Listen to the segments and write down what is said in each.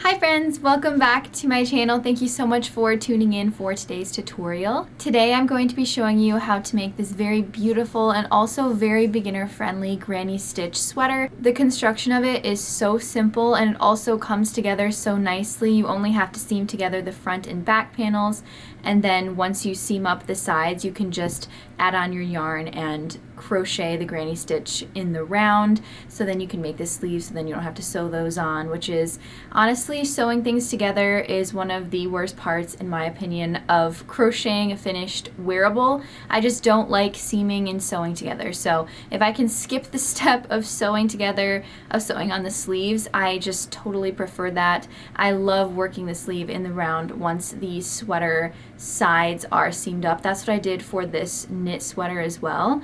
Hi friends, welcome back to my channel. Thank you so much for tuning in for today's tutorial. Today I'm going to be showing you how to make this very beautiful and also very beginner friendly granny stitch sweater. The construction of it is so simple and it also comes together so nicely. You only have to seam together the front and back panels, and then once you seam up the sides you can just add on your yarn and crochet the granny stitch in the round, so then you can make the sleeves so then you don't have to sew those on, which is honestly, sewing things together is one of the worst parts in my opinion of crocheting a finished wearable. I just don't like seaming and sewing together, so if I can skip the step of sewing together, of sewing on the sleeves, I just totally prefer that. I love working the sleeve in the round once the sweater sides are seamed up. That's what I did for this knit sweater as well.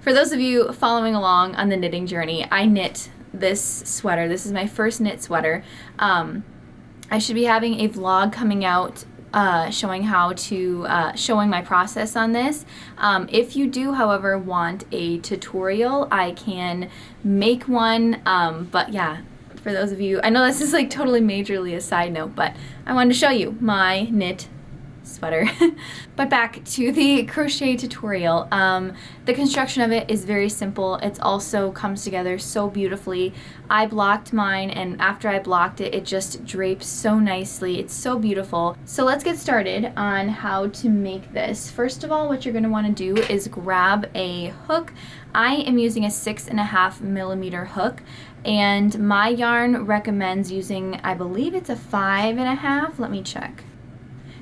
For those of you following along on the knitting journey, I knit this sweater. This is my first knit sweater. I should be having a vlog coming out showing my process on this. If you do, however, want a tutorial, I can make one, but yeah, for those of you, I know this is like totally majorly a side note, but I wanted to show you my knit sweater. But back to the crochet tutorial. The construction of it is very simple. It also comes together so beautifully. I blocked mine, and after I blocked it, it just drapes so nicely. It's so beautiful. So let's get started on how to make this. First of all, what you're going to want to do is grab a hook. I am using a 6.5mm hook, and my yarn recommends using, I believe it's a 5.5. Let me check.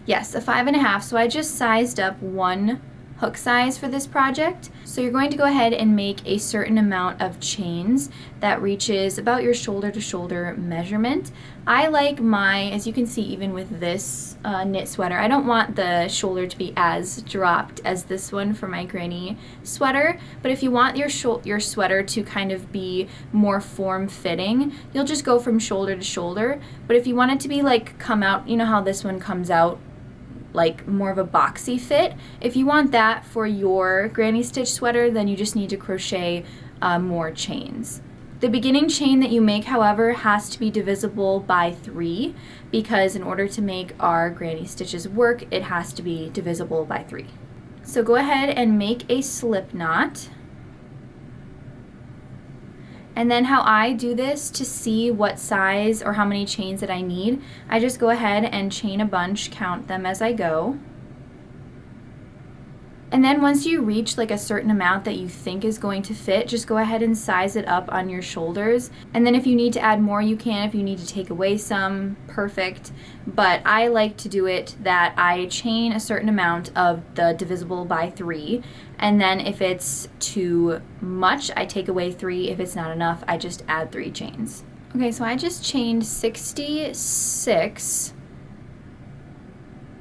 Yes, a 5.5, so I just sized up one hook size for this project. So you're going to go ahead and make a certain amount of chains that reaches about your shoulder to shoulder measurement. I like my, as you can see even with this knit sweater, I don't want the shoulder to be as dropped as this one for my granny sweater, but if you want your sweater to kind of be more form-fitting, you'll just go from shoulder to shoulder. But if you want it to be like come out, you know how this one comes out like more of a boxy fit. If you want that for your granny stitch sweater, then you just need to crochet more chains. The beginning chain that you make, however, has to be divisible by 3, because in order to make our granny stitches work, it has to be divisible by 3. So go ahead and make a slip knot. And then how I do this to see what size or how many chains that I need, I just go ahead and chain a bunch, count them as I go. And then once you reach like a certain amount that you think is going to fit, just go ahead and size it up on your shoulders. And then if you need to add more, you can. If you need to take away some, perfect. But I like to do it that I chain a certain amount of the divisible by 3. And then if it's too much, I take away 3. If it's not enough, I just add 3 chains. Okay, so I just chained 66.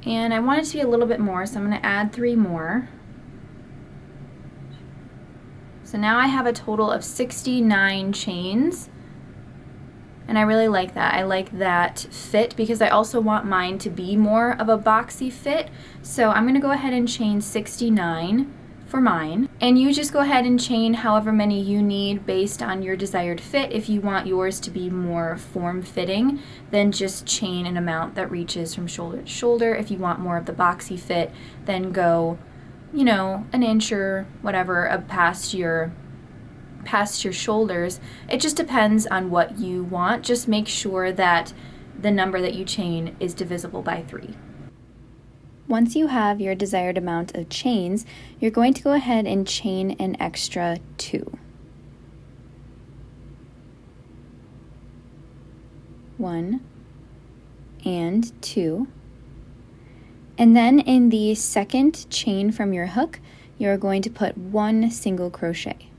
And I want it to be a little bit more, so I'm going to add 3 more. So now I have a total of 69 chains, and I really like that. I like that fit because I also want mine to be more of a boxy fit. So I'm going to go ahead and chain 69 for mine, and you just go ahead and chain however many you need based on your desired fit. If you want yours to be more form-fitting, then just chain an amount that reaches from shoulder to shoulder. If you want more of the boxy fit, then go, you know, an inch or whatever past your shoulders. It just depends on what you want. Just make sure that the number that you chain is divisible by 3. Once you have your desired amount of chains, you're going to go ahead and chain an extra 2. 1 and 2. And then in the second chain from your hook, you're going to put 1 single crochet.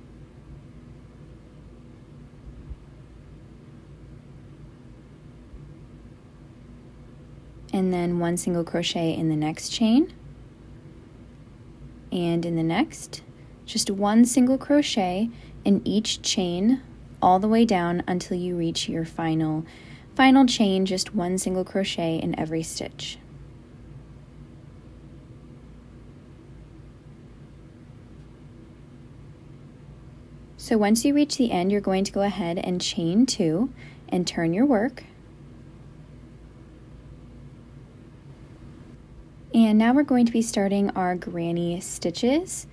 And then 1 single crochet in the next chain. And in the next, just 1 single crochet in each chain all the way down until you reach your final chain, just 1 single crochet in every stitch. So once you reach the end, you're going to go ahead and chain 2, and turn your work. And now we're going to be starting our granny stitches.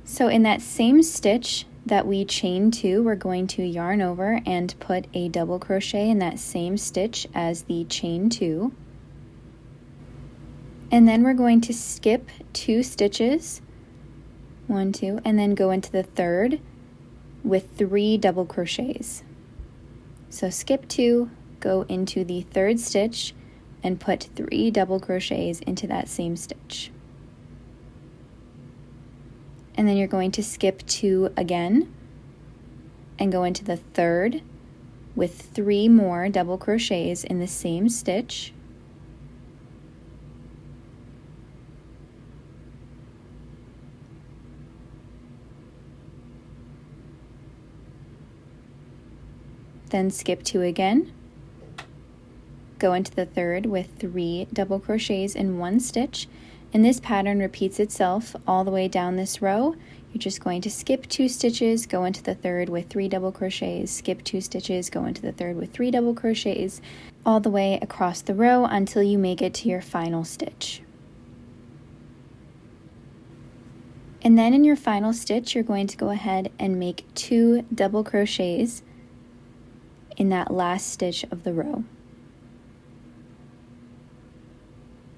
So in that same stitch that we chain 2, we're going to yarn over and put a double crochet in that same stitch as the chain 2. And then we're going to skip 2 stitches, 1, 2, and then go into the third with 3 double crochets. So skip 2, go into the third stitch, and put 3 double crochets into that same stitch. And then you're going to skip 2 again and go into the third with 3 more double crochets in the same stitch. Then skip 2 again, go into the third with 3 double crochets in 1 stitch, and this pattern repeats itself all the way down this row. You're just going to skip 2 stitches, go into the third with 3 double crochets, skip 2 stitches, go into the third with 3 double crochets, all the way across the row until you make it to your final stitch. And then in your final stitch, you're going to go ahead and make 2 double crochets in that last stitch of the row.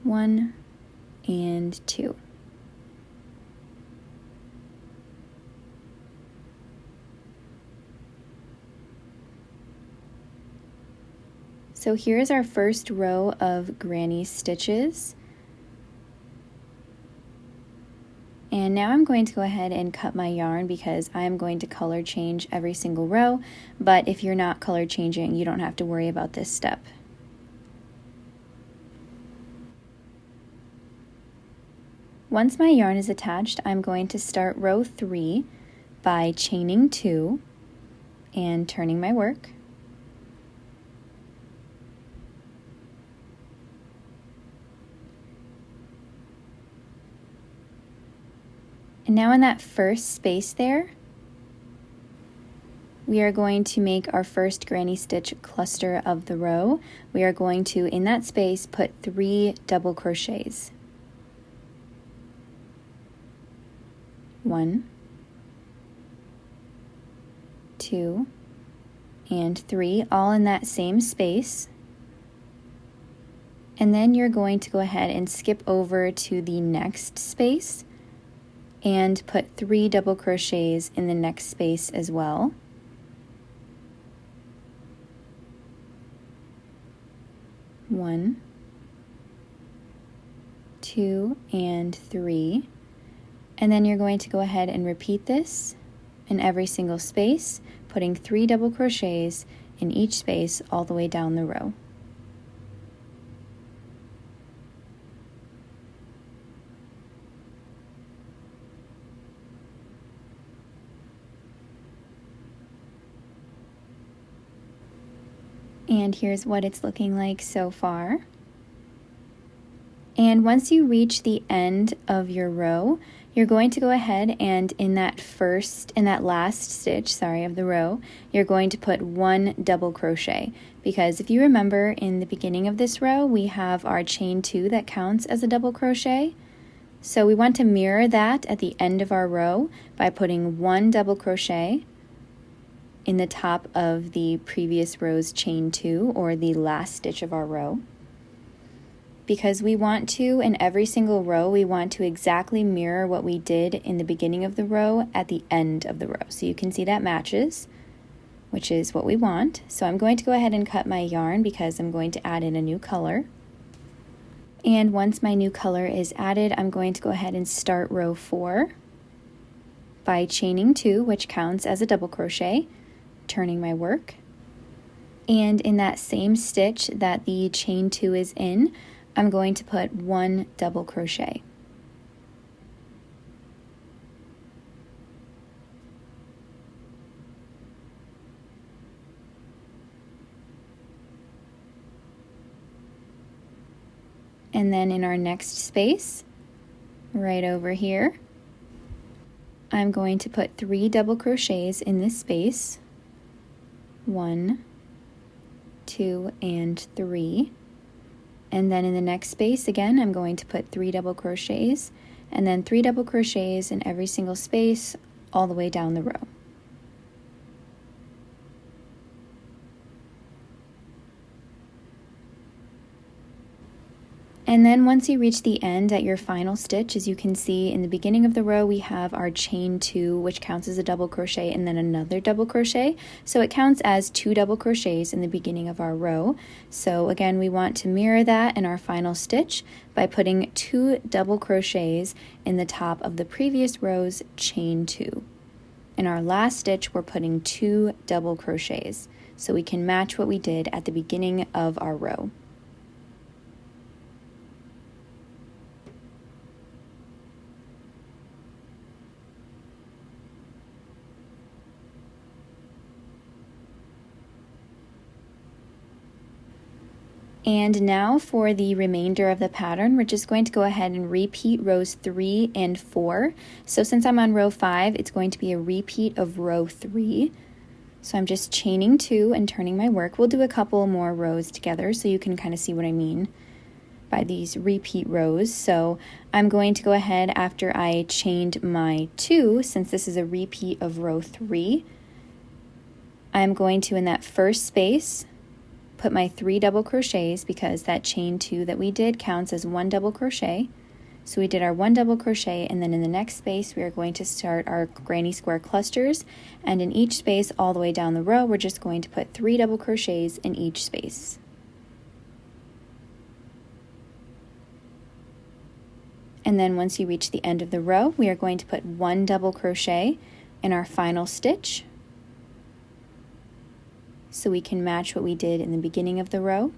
1 and 2. So here's our first row of granny stitches. And now I'm going to go ahead and cut my yarn because I'm going to color change every single row, but if you're not color changing, you don't have to worry about this step. Once my yarn is attached, I'm going to start row 3 by chaining 2 and turning my work. And now in that first space there, we are going to make our first granny stitch cluster of the row. We are going to, in that space, put 3 double crochets. 1, 2, and 3, all in that same space. And then you're going to go ahead and skip over to the next space and put 3 double crochets in the next space as well. 1, 2, and 3. And then you're going to go ahead and repeat this in every single space, putting 3 double crochets in each space all the way down the row. And here's what it's looking like so far. And once you reach the end of your row, you're going to go ahead and in that last stitch, of the row, you're going to put 1 double crochet. Because if you remember in the beginning of this row, we have our chain 2 that counts as a double crochet. So we want to mirror that at the end of our row by putting 1 double crochet in the top of the previous row's chain 2, or the last stitch of our row. Because we want to, in every single row, we want to exactly mirror what we did in the beginning of the row at the end of the row. So you can see that matches, which is what we want. So I'm going to go ahead and cut my yarn because I'm going to add in a new color. And once my new color is added, I'm going to go ahead and start row 4 by chaining 2, which counts as a double crochet, turning my work. And in that same stitch that the chain 2 is in, I'm going to put 1 double crochet. And then in our next space, right over here, I'm going to put 3 double crochets in this space. 1, 2, and 3. And then in the next space, again, I'm going to put 3 double crochets, and then 3 double crochets in every single space all the way down the row. And then once you reach the end at your final stitch, as you can see in the beginning of the row, we have our chain 2, which counts as a double crochet, and then another double crochet. So it counts as 2 double crochets in the beginning of our row. So again, we want to mirror that in our final stitch by putting 2 double crochets in the top of the previous row's chain 2. In our last stitch, we're putting 2 double crochets, so we can match what we did at the beginning of our row. And now for the remainder of the pattern, we're just going to go ahead and repeat rows 3 and 4. So since I'm on row 5, it's going to be a repeat of row 3. So I'm just chaining 2 and turning my work. We'll do a couple more rows together so you can kind of see what I mean by these repeat rows. So I'm going to go ahead after I chained my 2, since this is a repeat of row 3, I'm going to, in that first space, put my 3 double crochets, because that chain 2 that we did counts as 1 double crochet. So we did our 1 double crochet, and then in the next space we are going to start our granny square clusters, and in each space all the way down the row we're just going to put 3 double crochets in each space. And then once you reach the end of the row, we are going to put 1 double crochet in our final stitch, so we can match what we did in the beginning of the row.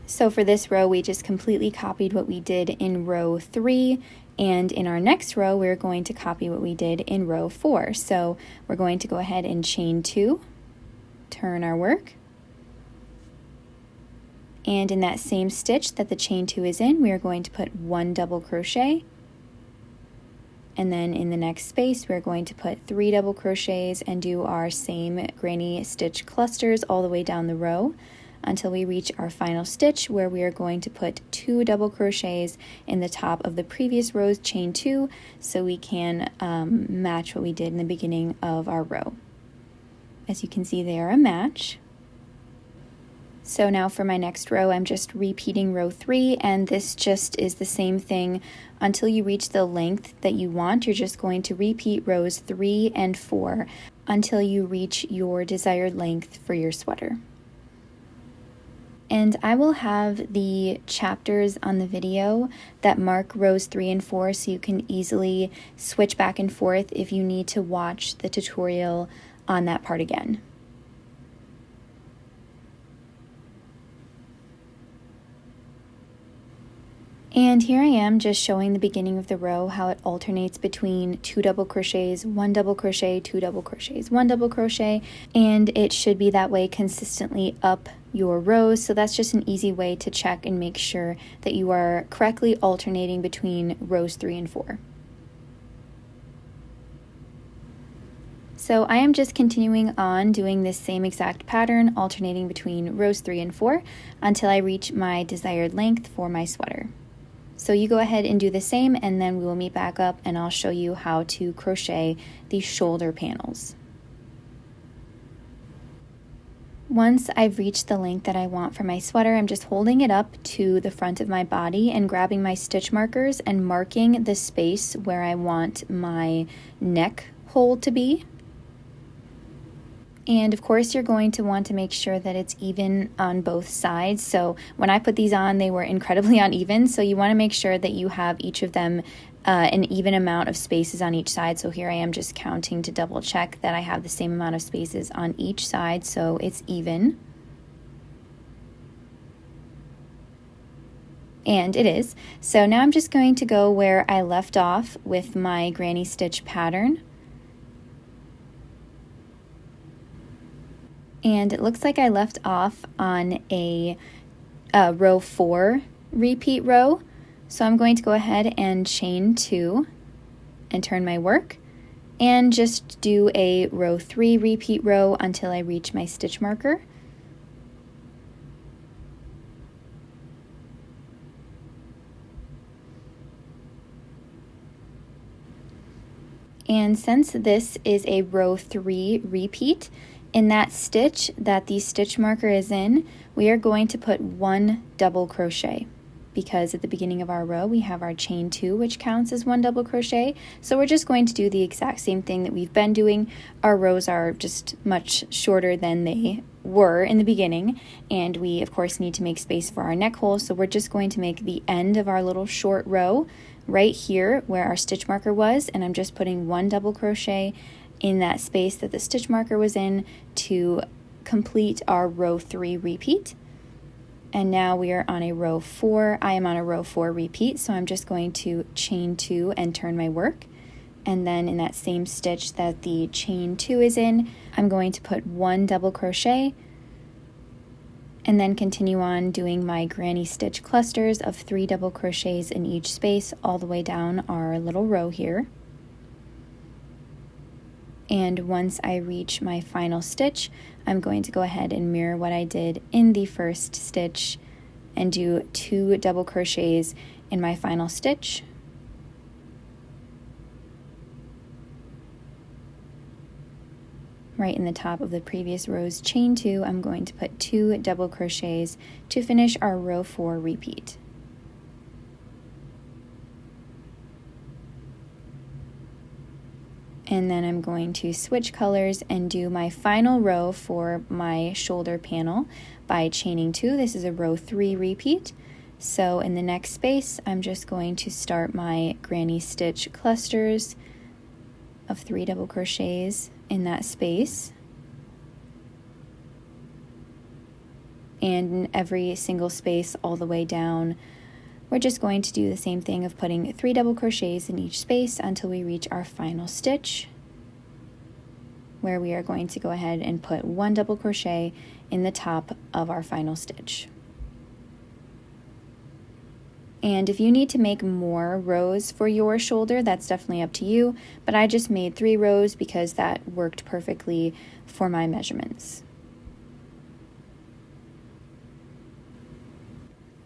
So for this row, we just completely copied what we did in row 3, and in our next row, we're going to copy what we did in row 4. So we're going to go ahead and chain 2, turn our work, and in that same stitch that the chain 2 is in, we are going to put 1 double crochet, and then in the next space we're going to put 3 double crochets and do our same granny stitch clusters all the way down the row until we reach our final stitch, where we are going to put 2 double crochets in the top of the previous row's chain 2, so we can match what we did in the beginning of our row. As you can see, they are a match. So now for my next row, I'm just repeating row 3, and this just is the same thing until you reach the length that you want. You're just going to repeat rows 3 and 4 until you reach your desired length for your sweater. And I will have the chapters on the video that mark rows 3 and 4, so you can easily switch back and forth if you need to watch the tutorial on that part again. And here I am just showing the beginning of the row, how it alternates between 2 double crochets, 1 double crochet, 2 double crochets, 1 double crochet, and it should be that way consistently up your rows. So that's just an easy way to check and make sure that you are correctly alternating between rows 3 and 4. So I am just continuing on doing this same exact pattern, alternating between rows 3 and 4 until I reach my desired length for my sweater. So you go ahead and do the same, and then we will meet back up and I'll show you how to crochet the shoulder panels. Once I've reached the length that I want for my sweater, I'm just holding it up to the front of my body and grabbing my stitch markers and marking the space where I want my neck hole to be. And of course you're going to want to make sure that it's even on both sides. So when I put these on, they were incredibly uneven, so you want to make sure that you have each of them an even amount of spaces on each side. So here I am just counting to double check that I have the same amount of spaces on each side so it's even. And it is. So now I'm just going to go where I left off with my granny stitch pattern. And it looks like I left off on a row 4 repeat row. So I'm going to go ahead and chain 2 and turn my work. and just do a row 3 repeat row until I reach my stitch marker. And since this is a row 3 repeat, in that stitch that the stitch marker is in, we are going to put 1 double crochet, because at the beginning of our row we have our chain 2, which counts as 1 double crochet. So we're just going to do the exact same thing that we've been doing. Our rows are just much shorter than they were in the beginning, and we of course need to make space for our neck hole, so we're just going to make the end of our little short row right here where our stitch marker was, and I'm just putting 1 double crochet in that space that the stitch marker was in to complete our row 3 repeat. And now we are on a row 4. I am on a row 4 repeat, so I'm just going to chain 2 and turn my work. And then in that same stitch that the chain 2 is in, I'm going to put 1 double crochet and then continue on doing my granny stitch clusters of 3 double crochets in each space all the way down our little row here. And once I reach my final stitch, I'm going to go ahead and mirror what I did in the first stitch and do 2 double crochets in my final stitch. Right in the top of the previous row's chain 2, I'm going to put 2 double crochets to finish our row 4 repeat. And then I'm going to switch colors and do my final row for my shoulder panel by chaining 2. This is a row 3 repeat. So in the next space, I'm just going to start my granny stitch clusters of 3 double crochets in that space. And in every single space all the way down, we're just going to do the same thing of putting 3 double crochets in each space until we reach our final stitch, where we are going to go ahead and put 1 double crochet in the top of our final stitch. And if you need to make more rows for your shoulder, that's definitely up to you, but I just made 3 rows because that worked perfectly for my measurements.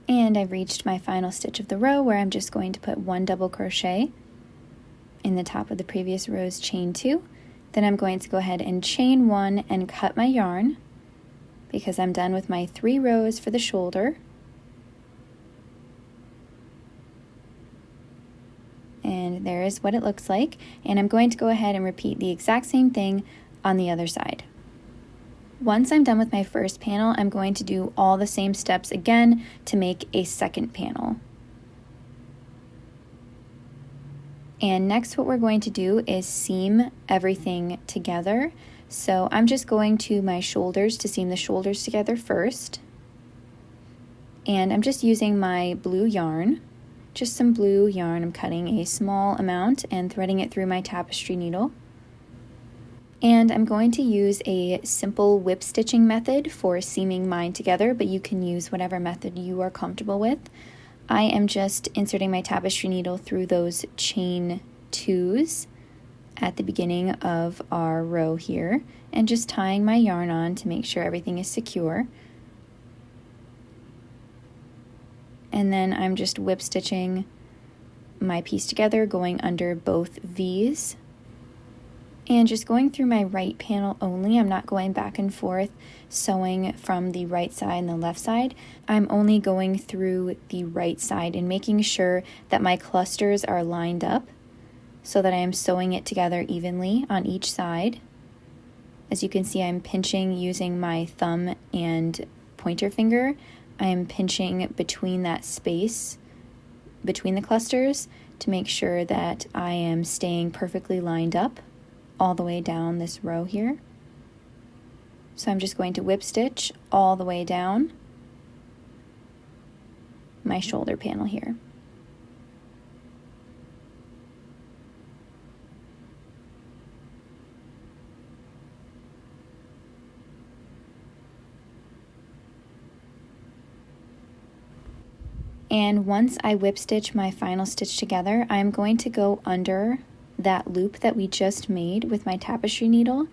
And I've reached my final stitch of the row, where I'm just going to put 1 double crochet in the top of the previous row's chain 2. Then I'm going to go ahead and chain 1 and cut my yarn, because I'm done with my 3 rows for the shoulder. And there is what it looks like. And I'm going to go ahead and repeat the exact same thing on the other side. Once I'm done with my first panel, I'm going to do all the same steps again to make a second panel. And next what we're going to do is seam everything together. So I'm just going to my shoulders to seam the shoulders together first. And I'm just using my blue yarn, just some blue yarn. I'm cutting a small amount and threading it through my tapestry needle. And I'm going to use a simple whip stitching method for seaming mine together, but you can use whatever method you are comfortable with. I am just inserting my tapestry needle through those chain 2s at the beginning of our row here, and just tying my yarn on to make sure everything is secure. And then I'm just whip stitching my piece together, going under both V's. And just going through my right panel only. I'm not going back and forth sewing from the right side and the left side. I'm only going through the right side and making sure that my clusters are lined up so that I am sewing it together evenly on each side. As you can see, I'm pinching using my thumb and pointer finger. I am pinching between that space between the clusters to make sure that I am staying perfectly lined up all the way down this row here. So I'm just going to whip stitch all the way down my shoulder panel here. And once I whip stitch my final stitch together, I'm going to go under that loop that we just made with my tapestry needle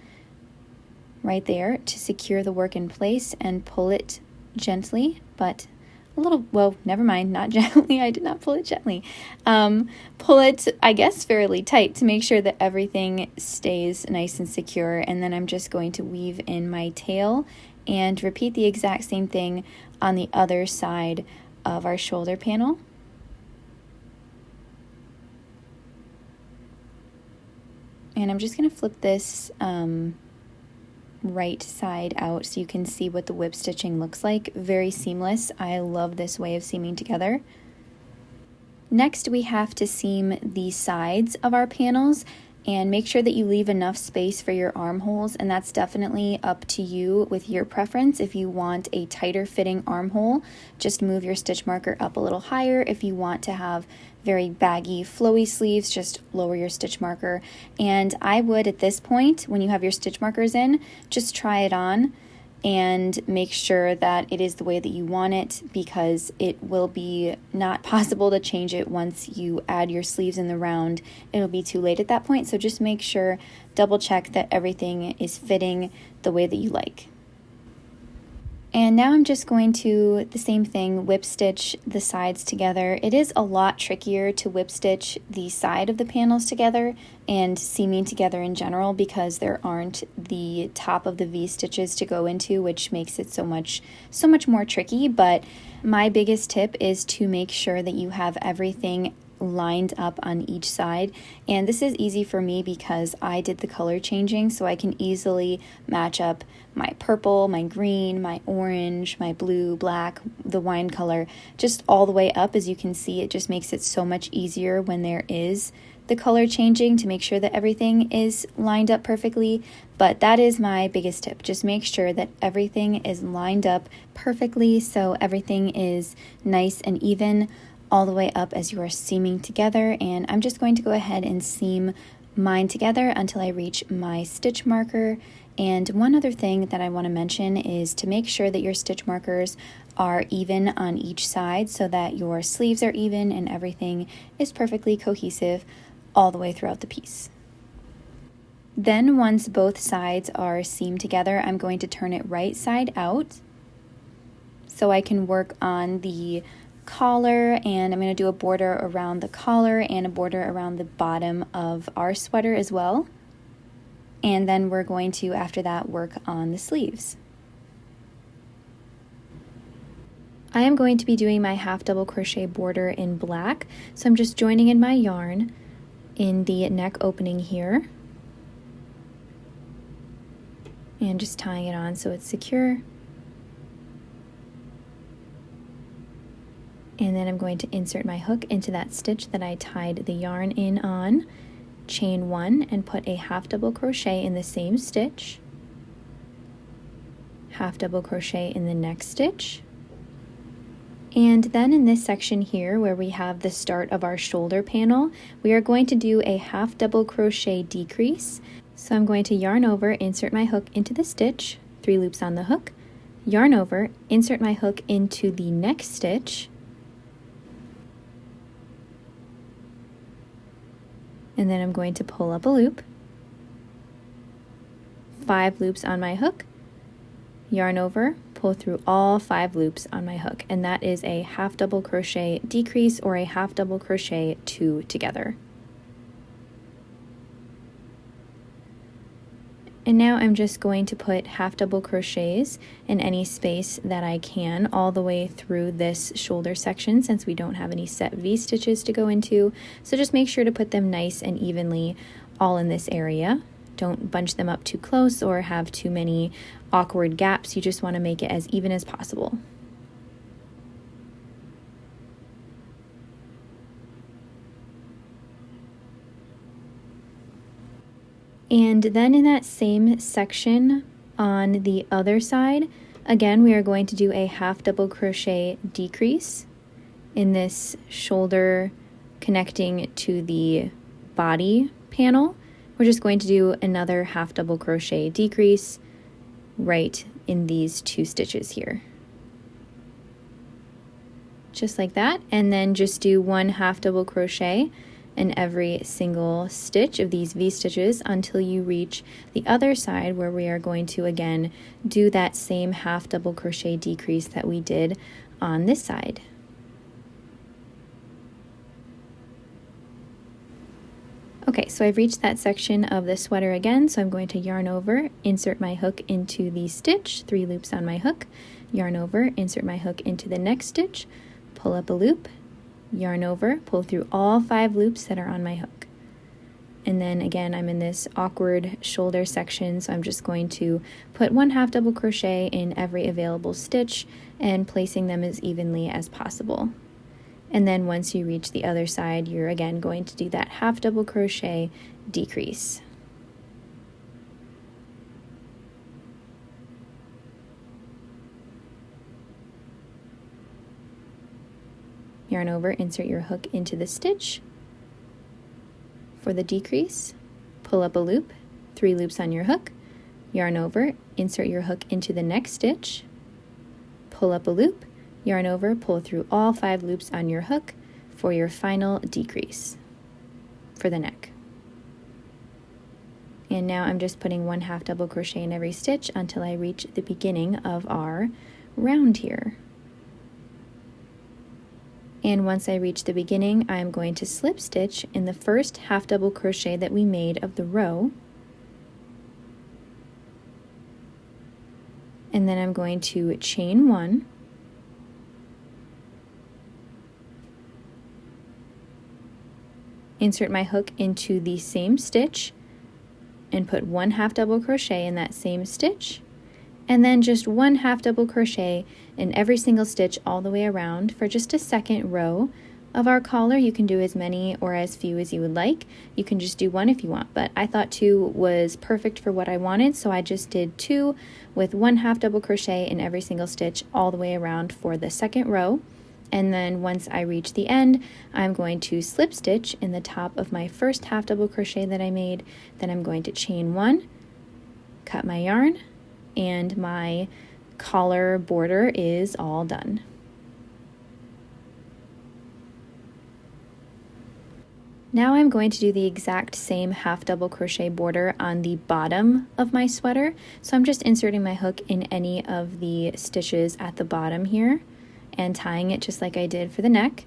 right there to secure the work in place and pull it gently, but a little, well, never mind, not gently. I did not pull it gently. Pull it, I guess, fairly tight to make sure that everything stays nice and secure. And then I'm just going to weave in my tail and repeat the exact same thing on the other side of our shoulder panel. And I'm just going to flip this right side out so you can see what the whip stitching looks like. Very seamless. I love this way of seaming together. Next, we have to seam the sides of our panels and make sure that you leave enough space for your armholes, and that's definitely up to you with your preference. If you want a tighter fitting armhole, just move your stitch marker up a little higher. If you want to have very baggy, flowy sleeves, just lower your stitch marker. And I would, at this point, when you have your stitch markers in, just try it on and make sure that it is the way that you want it, because it will be not possible to change it once you add your sleeves in the round. It'll be too late at that point, so just make sure, double check that everything is fitting the way that you like. And now I'm just going to, the same thing, whip stitch the sides together. It is a lot trickier to whip stitch the side of the panels together and seaming together in general because there aren't the top of the V stitches to go into, which makes it so much more tricky. But my biggest tip is to make sure that you have everything lined up on each side, and this is easy for me because I did the color changing, so I can easily match up my purple, my green, my orange, my blue, black, the wine color, just all the way up. As you can see, it just makes it so much easier when there is the color changing to make sure that everything is lined up perfectly. But that is my biggest tip. Just make sure that everything is lined up perfectly so everything is nice and even all the way up as you are seaming together. And I'm just going to go ahead and seam mine together until I reach my stitch marker. And one other thing that I want to mention is to make sure that your stitch markers are even on each side so that your sleeves are even and everything is perfectly cohesive all the way throughout the piece. Then once both sides are seamed together, I'm going to turn it right side out so I can work on the collar, and I'm going to do a border around the collar and a border around the bottom of our sweater as well. And then we're going to, after that, work on the sleeves. I am going to be doing my half double crochet border in black, so I'm just joining in my yarn in the neck opening here and just tying it on so it's secure. And then I'm going to insert my hook into that stitch that I tied the yarn in on, chain one, and put a half double crochet in the same stitch, half double crochet in the next stitch, and then in this section here where we have the start of our shoulder panel, we are going to do a half double crochet decrease. So I'm going to yarn over, insert my hook into the stitch, 3 loops on the hook, yarn over, insert my hook into the next stitch, and then I'm going to pull up a loop, 5 loops on my hook, yarn over, pull through all 5 loops on my hook, and that is a half double crochet decrease or a half double crochet 2 together. And now I'm just going to put half double crochets in any space that I can all the way through this shoulder section since we don't have any set V stitches to go into. So just make sure to put them nice and evenly all in this area. Don't bunch them up too close or have too many awkward gaps. You just want to make it as even as possible. And then in that same section on the other side, again, we are going to do a half double crochet decrease in this shoulder connecting to the body panel. We're just going to do another half double crochet decrease right in these 2 stitches here. Just like that, and then just do 1 half double crochet in every single stitch of these V-stitches until you reach the other side, where we are going to again do that same half double crochet decrease that we did on this side. Okay, so I've reached that section of the sweater again, so I'm going to yarn over, insert my hook into the stitch, 3 loops on my hook, yarn over, insert my hook into the next stitch, pull up a loop, yarn over, pull through all 5 loops that are on my hook. And then again, I'm in this awkward shoulder section, so I'm just going to put 1 half double crochet in every available stitch and placing them as evenly as possible. And then once you reach the other side, you're again going to do that half double crochet decrease. Yarn over, insert your hook into the stitch for the decrease, pull up a loop, 3 loops on your hook, yarn over, insert your hook into the next stitch, pull up a loop, yarn over, pull through all 5 loops on your hook for your final decrease for the neck. And now I'm just putting 1 half double crochet in every stitch until I reach the beginning of our round here. And once I reach the beginning, I'm going to slip stitch in the first half double crochet that we made of the row. And then I'm going to chain 1, insert my hook into the same stitch and put 1 half double crochet in that same stitch, and then just 1 half double crochet in every single stitch all the way around for just a second row of our collar. You can do as many or as few as you would like. You can just do 1 if you want, but I thought 2 was perfect for what I wanted, so I just did 2 with 1 half double crochet in every single stitch all the way around for the second row. And then once I reach the end, I'm going to slip stitch in the top of my first half double crochet that I made. Then I'm going to chain 1, cut my yarn, and my collar border is all done. Now I'm going to do the exact same half double crochet border on the bottom of my sweater. So I'm just inserting my hook in any of the stitches at the bottom here and tying it just like I did for the neck.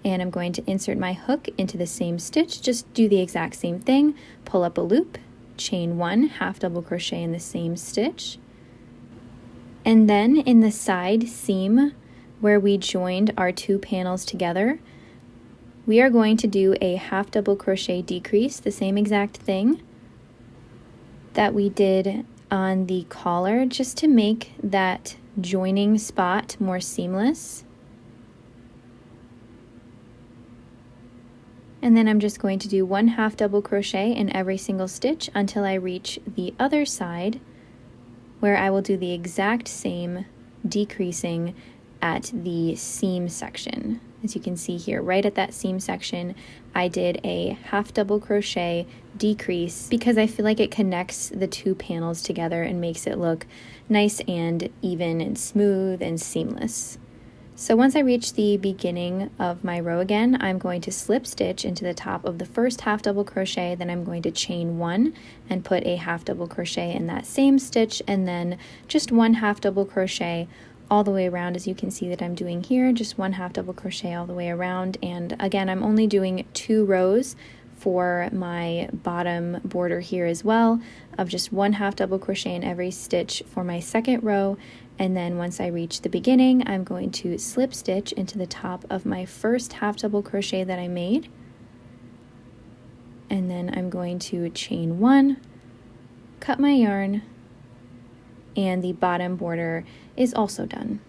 And I'm going to insert my hook into the same stitch, just do the exact same thing, pull up a loop, chain 1, half double crochet in the same stitch. And then in the side seam where we joined our 2 panels together, we are going to do a half double crochet decrease, the same exact thing that we did on the collar, just to make that joining spot more seamless. And then I'm just going to do 1 half double crochet in every single stitch until I reach the other side, where I will do the exact same decreasing at the seam section. As you can see here, right at that seam section, I did a half double crochet decrease because I feel like it connects the 2 panels together and makes it look nice and even and smooth and seamless. So once I reach the beginning of my row again, I'm going to slip stitch into the top of the first half double crochet, then I'm going to chain 1 and put a half double crochet in that same stitch, and then just 1 half double crochet all the way around, as you can see that I'm doing here, just 1 half double crochet all the way around. And again, I'm only doing 2 rows for my bottom border here as well, of just 1 half double crochet in every stitch for my second row. And then once I reach the beginning, I'm going to slip stitch into the top of my first half double crochet that I made, and then I'm going to chain 1, cut my yarn, and the bottom border is also done.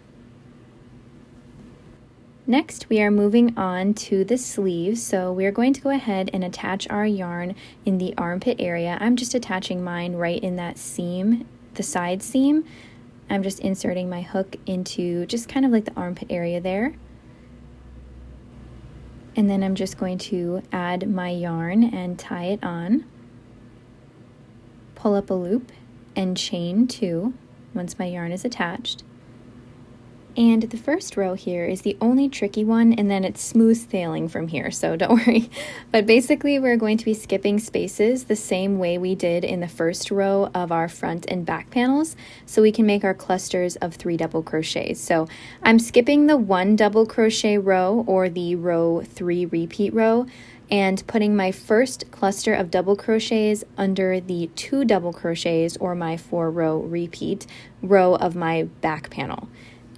Next, we are moving on to the sleeves, so we're going to go ahead and attach our yarn in the armpit area. I'm just attaching mine right in that seam, the side seam. I'm just inserting my hook into just kind of like the armpit area there. And then I'm just going to add my yarn and tie it on, pull up a loop, and chain 2 once my yarn is attached. And the first row here is the only tricky one, and then it's smooth sailing from here, so don't worry. But basically we're going to be skipping spaces the same way we did in the first row of our front and back panels, so we can make our clusters of 3 double crochets. So I'm skipping the 1 double crochet row, or the row 3 repeat row, and putting my first cluster of double crochets under the 2 double crochets, or my 4 row repeat row of my back panel.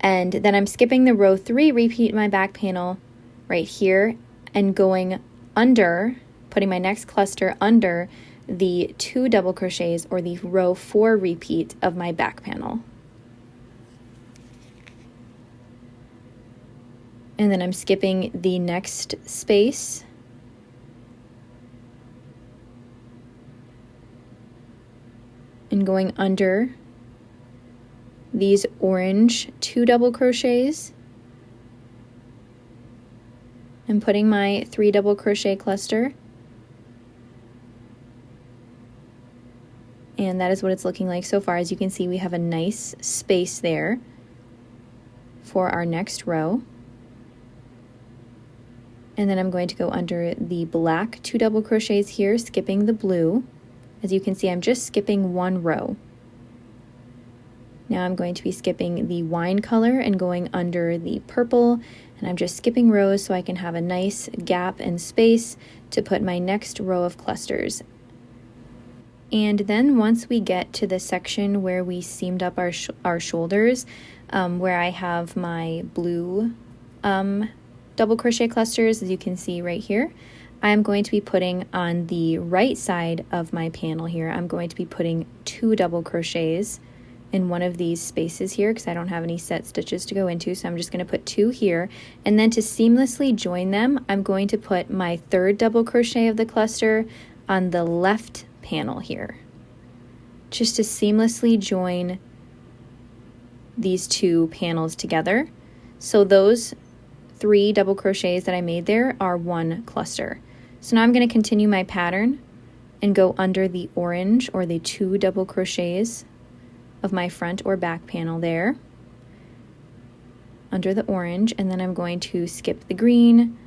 And then I'm skipping the row 3 repeat in my back panel right here and going under, putting my next cluster under the 2 double crochets, or the row 4 repeat of my back panel. And then I'm skipping the next space and going under these orange 2 double crochets and putting my 3 double crochet cluster, and that is what it's looking like so far. As you can see, we have a nice space there for our next row. And then I'm going to go under the black 2 double crochets here, skipping the blue. As you can see, I'm just skipping 1 row. Now I'm going to be skipping the wine color and going under the purple, and I'm just skipping rows so I can have a nice gap and space to put my next row of clusters. And then once we get to the section where we seamed up our shoulders, where I have my blue double crochet clusters, as you can see right here, I'm going to be putting on the right side of my panel here, I'm going to be putting 2 double crochets in one of these spaces here, because I don't have any set stitches to go into, so I'm just going to put 2 here. And then to seamlessly join them, I'm going to put my 3rd double crochet of the cluster on the left panel here, just to seamlessly join these 2 panels together. So those 3 double crochets that I made there are 1 cluster. So now I'm going to continue my pattern and go under the orange, or the 2 double crochets of my front or back panel there, under the orange, and then I'm going to skip the green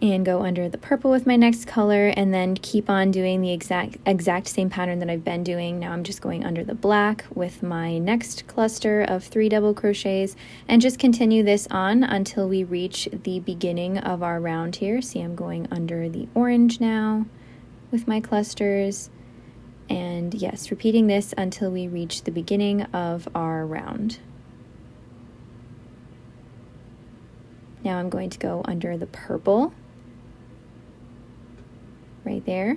and go under the purple with my next color, and then keep on doing the exact same pattern that I've been doing. Now I'm just going under the black with my next cluster of 3 double crochets, and just continue this on until we reach the beginning of our round here. See, I'm going under the orange now with my clusters. And yes, repeating this until we reach the beginning of our round. Now I'm going to go under the purple, right there,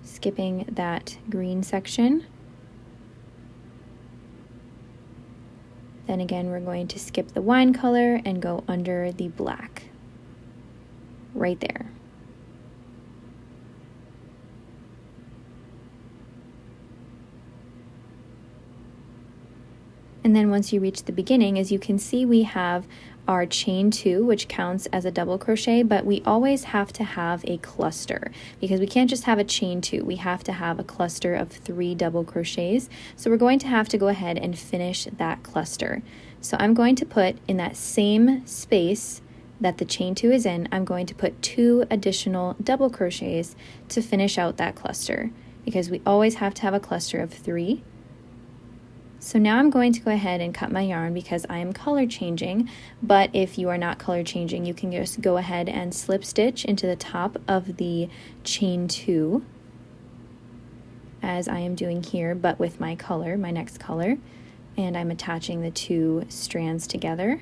skipping that green section. Then again, we're going to skip the wine color and go under the black, right there. And then once you reach the beginning, as you can see, we have our chain 2, which counts as a double crochet, but we always have to have a cluster, because we can't just have a chain 2, we have to have a cluster of 3 double crochets. So we're going to have to go ahead and finish that cluster. So I'm going to put in that same space that the chain 2 is in, I'm going to put 2 additional double crochets to finish out that cluster, because we always have to have a cluster of 3. So now I'm going to go ahead and cut my yarn because I am color changing, but if you are not color changing, you can just go ahead and slip stitch into the top of the chain 2, as I am doing here, but with my color, my next color, and I'm attaching the 2 strands together.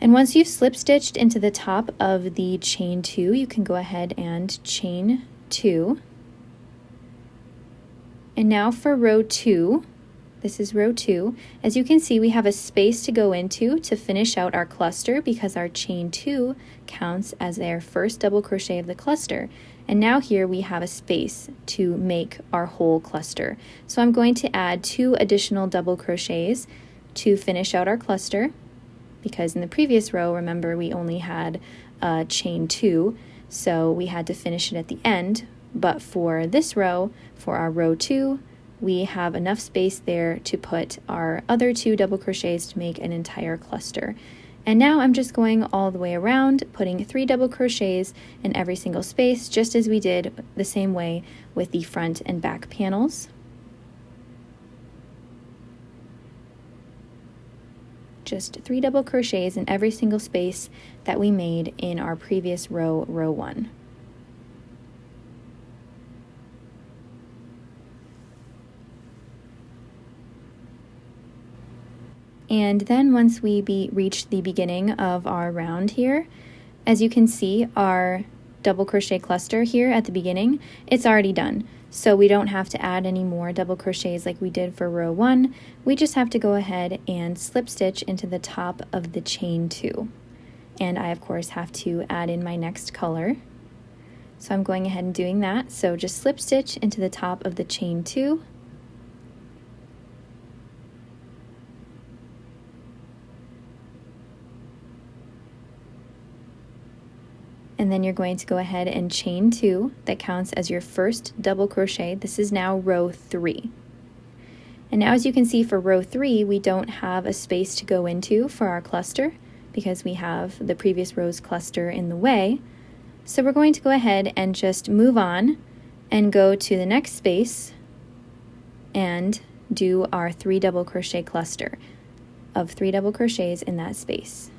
And once you've slip stitched into the top of the chain 2, you can go ahead and chain 2. And now for row 2, this is row 2. As you can see, we have a space to go into to finish out our cluster, because our chain 2 counts as our first double crochet of the cluster. And now here we have a space to make our whole cluster. So I'm going to add 2 additional double crochets to finish out our cluster, because in the previous row, remember, we only had chain 2, so we had to finish it at the end But for this row, for our row 2, we have enough space there to put our other 2 double crochets to make an entire cluster. And now I'm just going all the way around, putting 3 double crochets in every single space, just as we did the same way with the front and back panels. Just 3 double crochets in every single space that we made in our previous row, row 1. And then once we reach the beginning of our round here, as you can see, our double crochet cluster here at the beginning, it's already done. So we don't have to add any more double crochets like we did for row 1. We just have to go ahead and slip stitch into the top of the chain 2. And I, of course, have to add in my next color. So I'm going ahead and doing that. So just slip stitch into the top of the chain 2. And then you're going to go ahead and chain 2. That counts as your first double crochet. This is now row 3. And now, as you can see, for row 3, we don't have a space to go into for our cluster because we have the previous row's cluster in the way. So we're going to go ahead and just move on and go to the next space and do our 3 double crochet cluster of 3 double crochets in that space.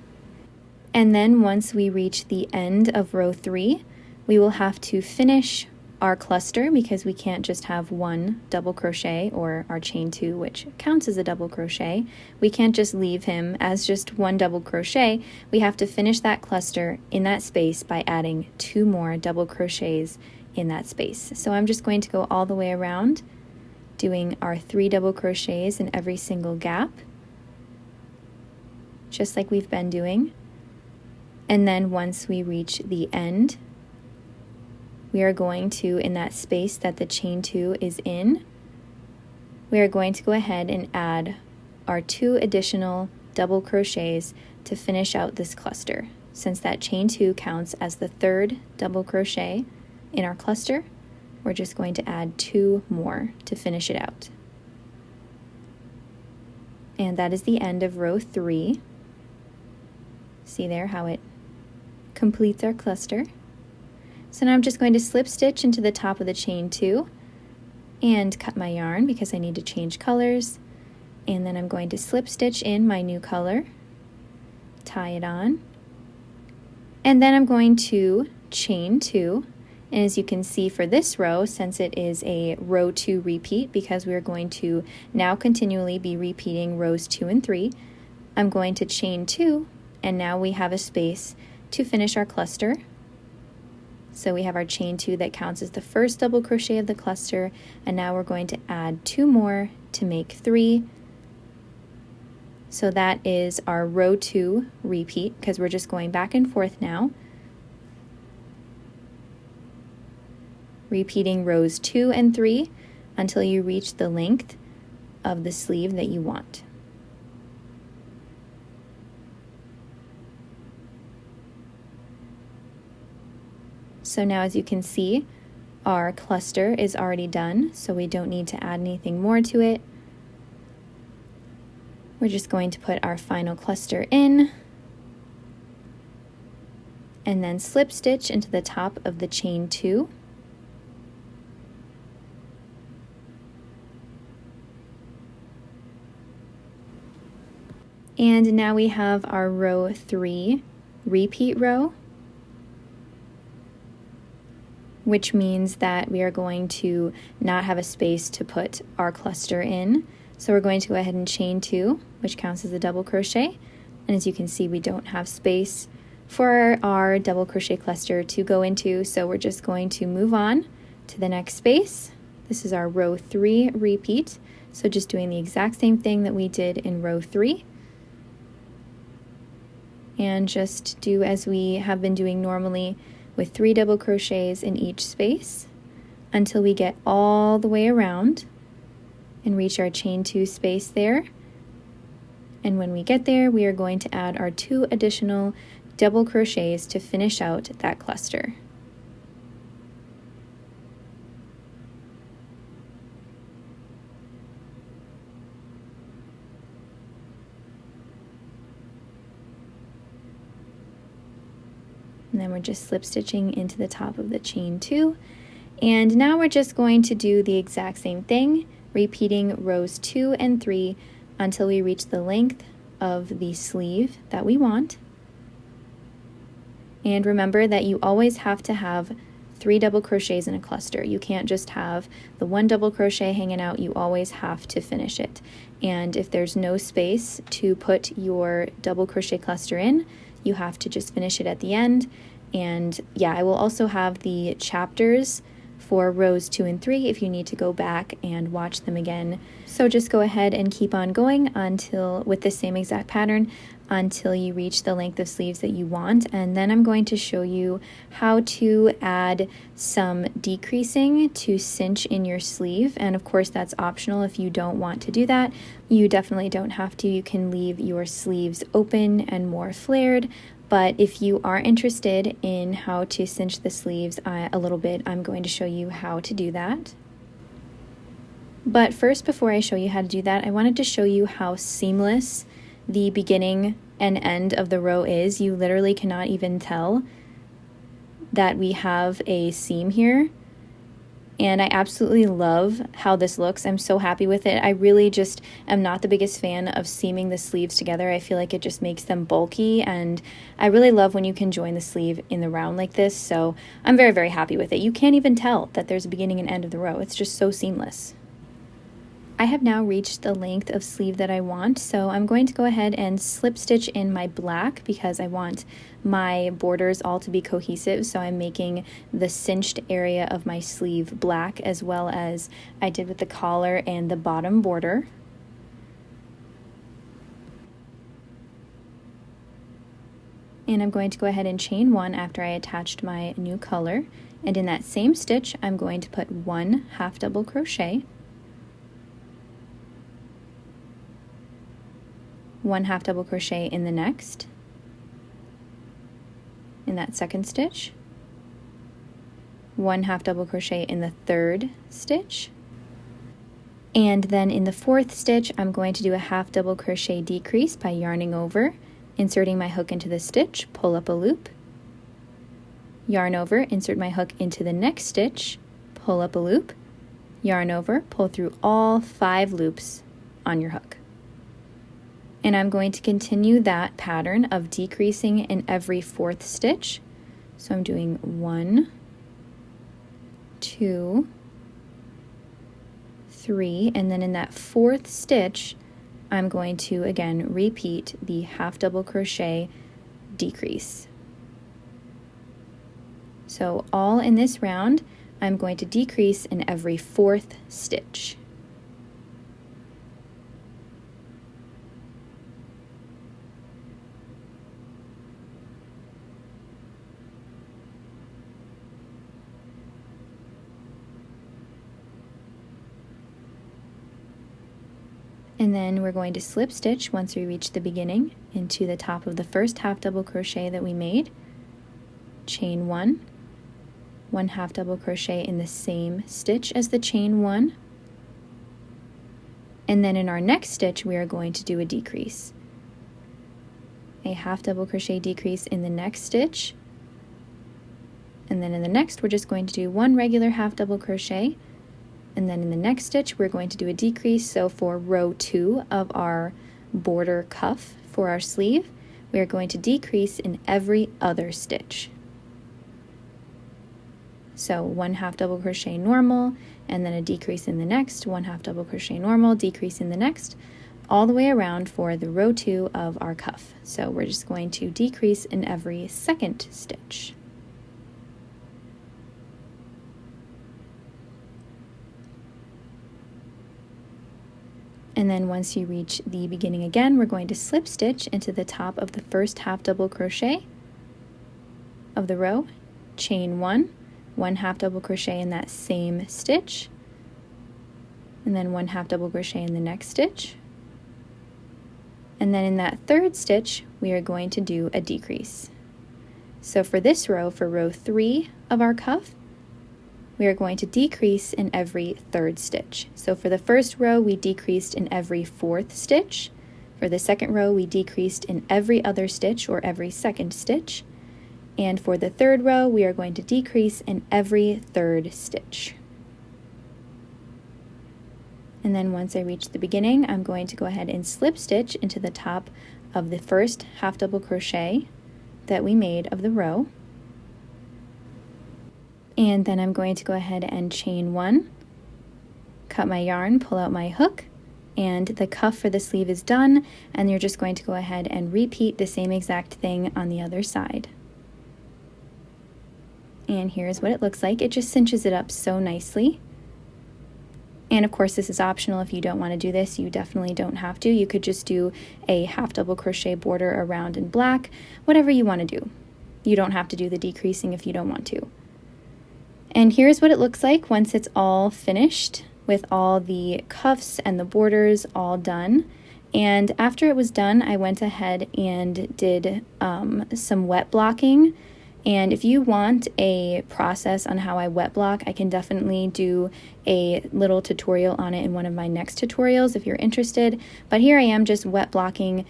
And then once we reach the end of row 3, we will have to finish our cluster because we can't just have 1 double crochet, or our chain 2, which counts as a double crochet. We can't just leave him as just 1 double crochet. We have to finish that cluster in that space by adding 2 more double crochets in that space. So I'm just going to go all the way around, doing our 3 double crochets in every single gap, just like we've been doing. And then once we reach the end, we are going to, in that space that the chain 2 is in, we are going to go ahead and add our 2 additional double crochets to finish out this cluster. Since that chain 2 counts as the 3rd double crochet in our cluster, we're just going to add 2 more to finish it out. And that is the end of row 3. See there how it completes our cluster. So now I'm just going to slip stitch into the top of the chain 2 and cut my yarn because I need to change colors. And then I'm going to slip stitch in my new color, tie it on, and then I'm going to chain 2. And as you can see for this row, since it is a row 2 repeat, because we're going to now continually be repeating rows 2 and 3, I'm going to chain 2, and now we have a space to finish our cluster. So we have our chain 2 that counts as the first double crochet of the cluster, and now we're going to add 2 more to make 3. So that is our row 2 repeat, because we're just going back and forth now, repeating rows 2 and 3 until you reach the length of the sleeve that you want. So now, as you can see, our cluster is already done, so we don't need to add anything more to it. We're just going to put our final cluster in and then slip stitch into the top of the chain 2. And now we have our row 3 repeat row, which means that we are going to not have a space to put our cluster in. So we're going to go ahead and chain 2, which counts as a double crochet. And as you can see, we don't have space for our double crochet cluster to go into, so we're just going to move on to the next space. This is our row 3 repeat, so just doing the exact same thing that we did in row 3. And just do as we have been doing normally, with 3 double crochets in each space until we get all the way around and reach our chain 2 space there. And when we get there, we are going to add our 2 additional double crochets to finish out that cluster. And then we're just slip stitching into the top of the chain 2. And now we're just going to do the exact same thing, repeating rows 2 and 3 until we reach the length of the sleeve that we want. And remember that you always have to have 3 double crochets in a cluster. You can't just have the 1 double crochet hanging out, you always have to finish it. And if there's no space to put your double crochet cluster in, you have to just finish it at the end. And yeah, I will also have the chapters for rows 2 and 3 if you need to go back and watch them again. So just go ahead and keep on going until, with the same exact pattern, until you reach the length of sleeves that you want. And then I'm going to show you how to add some decreasing to cinch in your sleeve. And of course that's optional if you don't want to do that. You definitely don't have to. You can leave your sleeves open and more flared. But if you are interested in how to cinch the sleeves a little bit, I'm going to show you how to do that. But first, before I show you how to do that, I wanted to show you how seamless the beginning and end of the row is. You literally cannot even tell that we have a seam here. And I absolutely love how this looks. I'm so happy with it. I really just am not the biggest fan of seaming the sleeves together. I feel like it just makes them bulky, and I really love when you can join the sleeve in the round like this, so I'm very, very happy with it. You can't even tell that there's a beginning and end of the row. It's just so seamless. I have now reached the length of sleeve that I want, so I'm going to go ahead and slip stitch in my black because I want my borders all to be cohesive. So I'm making the cinched area of my sleeve black, as well as I did with the collar and the bottom border. And I'm going to go ahead and chain 1 after I attached my new color, and in that same stitch I'm going to put 1 half double crochet, 1 half double crochet in the next, in that second stitch, 1 half double crochet in the third stitch, and then in the fourth stitch I'm going to do a half double crochet decrease by yarning over, inserting my hook into the stitch, pull up a loop, yarn over, insert my hook into the next stitch, pull up a loop, yarn over, pull through all 5 loops on your hook. And I'm going to continue that pattern of decreasing in every 4th stitch. So I'm doing 1, 2, 3, and then in that 4th stitch, I'm going to again repeat the half double crochet decrease. So all in this round, I'm going to decrease in every 4th stitch. And then we're going to slip stitch once we reach the beginning into the top of the first half double crochet that we made, chain 1, 1 half double crochet in the same stitch as the chain 1, and then in our next stitch we are going to do a decrease, a half double crochet decrease in the next stitch, and then in the next we're just going to do 1 regular half double crochet. And then in the next stitch, we're going to do a decrease. So for row 2 of our border cuff for our sleeve, we are going to decrease in every other stitch. So 1 half double crochet normal, and then a decrease in the next, 1 half double crochet normal, decrease in the next, all the way around for the row 2 of our cuff. So we're just going to decrease in every second stitch. And then once you reach the beginning again, we're going to slip stitch into the top of the first half double crochet of the row, chain 1, 1 half double crochet in that same stitch, and then 1 half double crochet in the next stitch. And then in that third stitch, we are going to do a decrease. So for this row, for row 3 of our cuff, we are going to decrease in every 3rd stitch. So for the first row, we decreased in every 4th stitch. For the second row, we decreased in every other stitch or every 2nd stitch. And for the third row, we are going to decrease in every third stitch. And then once I reach the beginning, I'm going to go ahead and slip stitch into the top of the first half double crochet that we made of the row. And then I'm going to go ahead and chain one, cut my yarn, pull out my hook, and the cuff for the sleeve is done, and you're just going to go ahead and repeat the same exact thing on the other side. And here's what it looks like. It just cinches it up so nicely. And of course, this is optional. If you don't want to do this, you definitely don't have to. You could just do a half double crochet border around in black, whatever you want to do. You don't have to do the decreasing if you don't want to. And here's what it looks like once it's all finished with all the cuffs and the borders all done. And after it was done, I went ahead and did some wet blocking. And if you want a process on how I wet block, I can definitely do a little tutorial on it in one of my next tutorials if you're interested. But here I am just wet blocking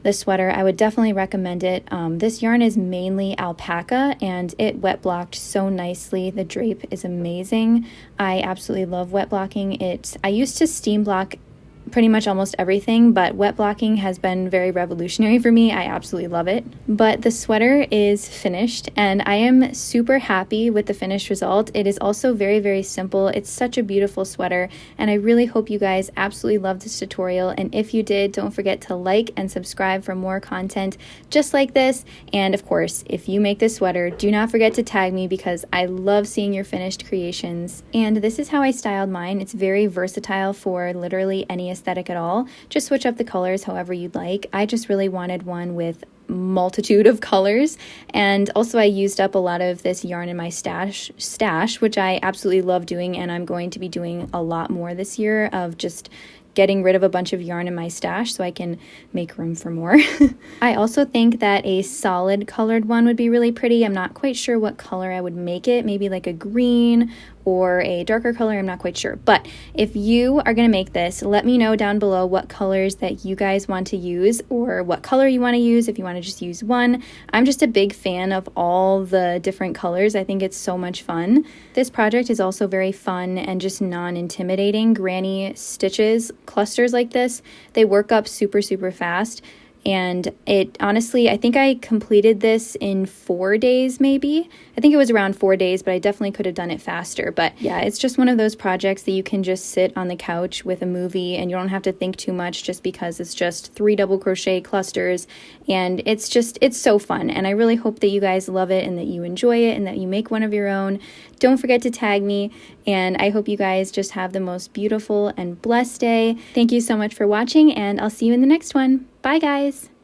the sweater. I would definitely recommend it. This yarn is mainly alpaca and it wet blocked so nicely. The drape is amazing. I absolutely love wet blocking. I used to steam block pretty much almost everything, but wet blocking has been very revolutionary for me. I absolutely love it. But the sweater is finished and I am super happy with the finished result. It is also very, very simple. It's such a beautiful sweater and I really hope you guys absolutely love this tutorial. And if you did, don't forget to like and subscribe for more content just like this. And of course, if you make this sweater, do not forget to tag me because I love seeing your finished creations. And this is how I styled mine. It's very versatile for literally any aesthetic at all. Just switch up the colors however you'd like. I just really wanted one with multitude of colors, and also I used up a lot of this yarn in my stash, which I absolutely love doing, and I'm going to be doing a lot more this year of just getting rid of a bunch of yarn in my stash so I can make room for more. I also think that a solid colored one would be really pretty. I'm not quite sure what color I would make it, maybe like a green or a darker color, I'm not quite sure. But if you are gonna make this, let me know down below what colors that you guys want to use or what color you wanna use, if you wanna just use one. I'm just a big fan of all the different colors. I think it's so much fun. This project is also very fun and just non-intimidating. Granny stitches, clusters like this, they work up super, super fast. And it honestly, I think I completed this in 4 days maybe. I think it was around 4 days, but I definitely could have done it faster. But yeah, it's just one of those projects that you can just sit on the couch with a movie and you don't have to think too much just because it's just 3 double crochet clusters. And it's so fun. And I really hope that you guys love it and that you enjoy it and that you make one of your own. Don't forget to tag me. And I hope you guys just have the most beautiful and blessed day. Thank you so much for watching and I'll see you in the next one. Bye guys!